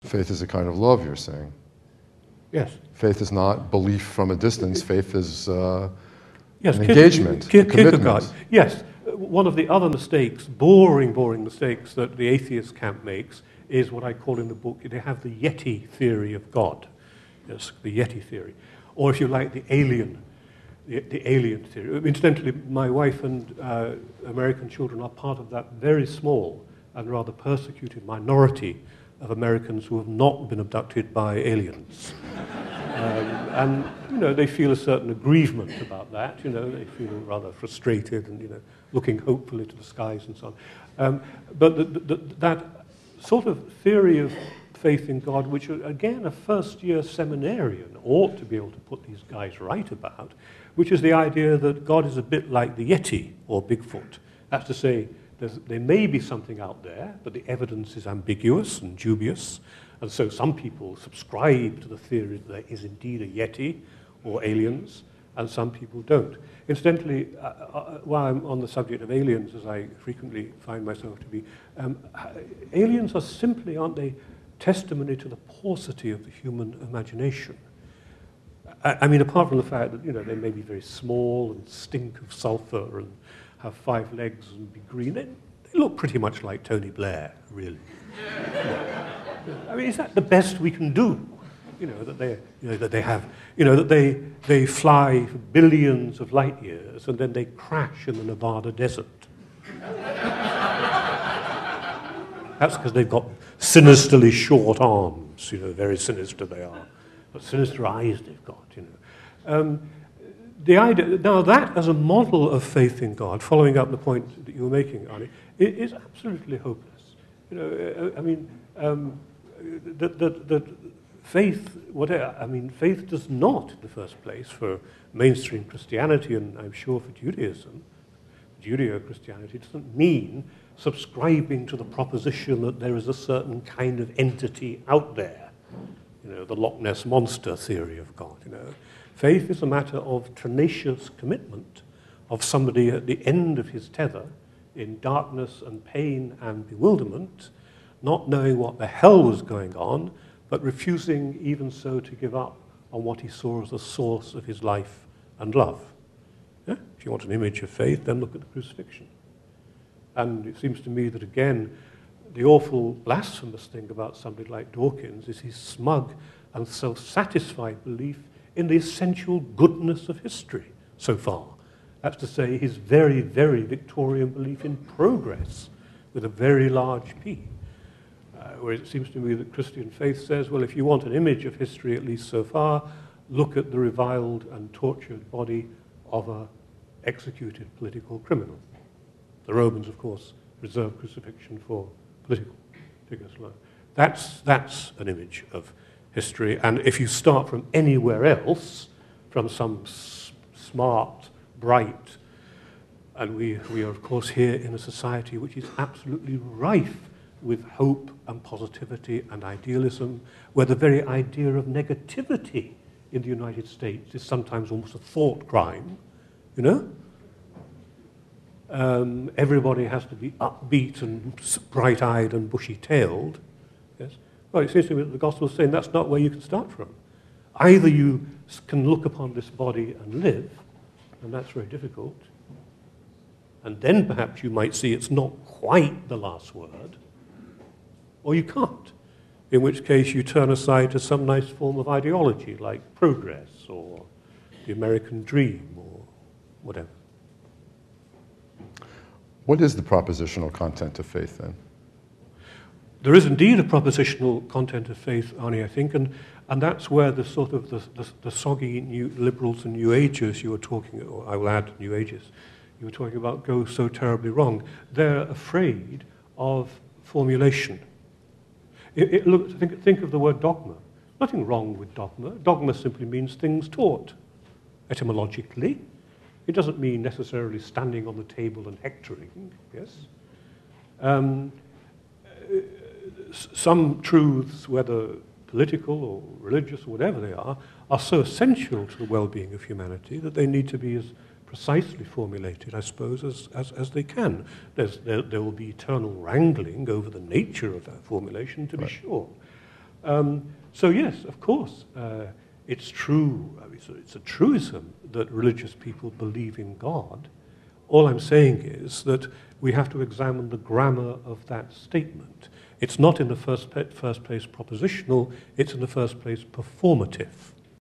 Faith is a kind of love, you're saying. Yes. Faith is not belief from a distance. Faith is yes, an engagement, a commitment. Yes. One of the other mistakes, boring mistakes that the atheist camp makes is what I call in the book, they have the Yeti theory of God. Yes, the Yeti theory. Or if you like, the alien theory. Incidentally, my wife and American children are part of that very small and rather persecuted minority of Americans who have not been abducted by aliens. And, they feel a certain aggrievement about that. They feel rather frustrated and, looking hopefully to the skies and so on. But that sort of theory of faith in God, which, again, a first-year seminarian ought to be able to put these guys right about, which is the idea that God is a bit like the Yeti or Bigfoot. That's to say, there may be something out there, but the evidence is ambiguous and dubious, and so some people subscribe to the theory that there is indeed a Yeti or aliens, and some people don't. Incidentally, while I'm on the subject of aliens, as I frequently find myself to be, aliens are simply, aren't they, testimony to the paucity of the human imagination. I mean, apart from the fact that, they may be very small and stink of sulfur and have 5 legs and be green, they look pretty much like Tony Blair, really. I mean, is that the best we can do? That they fly for billions of light years and then they crash in the Nevada desert. That's because they've got sinisterly short arms, very sinister they are. But sinister eyes they've got, The idea, now that as a model of faith in God, following up the point that you were making, Arnie, it is absolutely hopeless. That faith, faith does not, in the first place, for mainstream Christianity, and I'm sure for Judaism, Judeo-Christianity, doesn't mean subscribing to the proposition that there is a certain kind of entity out there, the Loch Ness Monster theory of God, Faith is a matter of tenacious commitment of somebody at the end of his tether in darkness and pain and bewilderment, not knowing what the hell was going on, but refusing even so to give up on what he saw as the source of his life and love. Yeah? If you want an image of faith, then look at the crucifixion. And it seems to me that, again, the awful blasphemous thing about somebody like Dawkins is his smug and self-satisfied belief in the essential goodness of history so far. That's to say, his very, very Victorian belief in progress with a very large P. Whereas it seems to me that Christian faith says, well, if you want an image of history, at least so far, look at the reviled and tortured body of an executed political criminal. The Romans, of course, reserved crucifixion for political figures. That's an image of history. And if you start from anywhere else, from some smart, bright, and we are, of course, here in a society which is absolutely rife with hope and positivity and idealism, where the very idea of negativity in the United States is sometimes almost a thought crime, Everybody has to be upbeat and bright-eyed and bushy-tailed. Yes? Well, it seems to me that the gospel is saying that's not where you can start from. Either you can look upon this body and live, and that's very difficult, and then perhaps you might see it's not quite the last word, or you can't, in which case you turn aside to some nice form of ideology like progress or the American dream or whatever. What is the propositional content of faith, then? There is indeed a propositional content of faith, Arnie, I think, and that's where the sort of the soggy new liberals and New Agers you were talking, or I will add New Agers, you were talking about go so terribly wrong. They're afraid of formulation. Think of the word dogma. Nothing wrong with dogma. Dogma simply means things taught, etymologically. It doesn't mean necessarily standing on the table and hectoring, yes? Some truths, whether political or religious or whatever they are so essential to the well-being of humanity that they need to be as precisely formulated, I suppose, as they can. There will be eternal wrangling over the nature of that formulation, to be sure. So yes, of course, it's true. I mean, so it's a truism that religious people believe in God. All I'm saying is that we have to examine the grammar of that statement. It's not in the first place propositional, it's in the first place performative.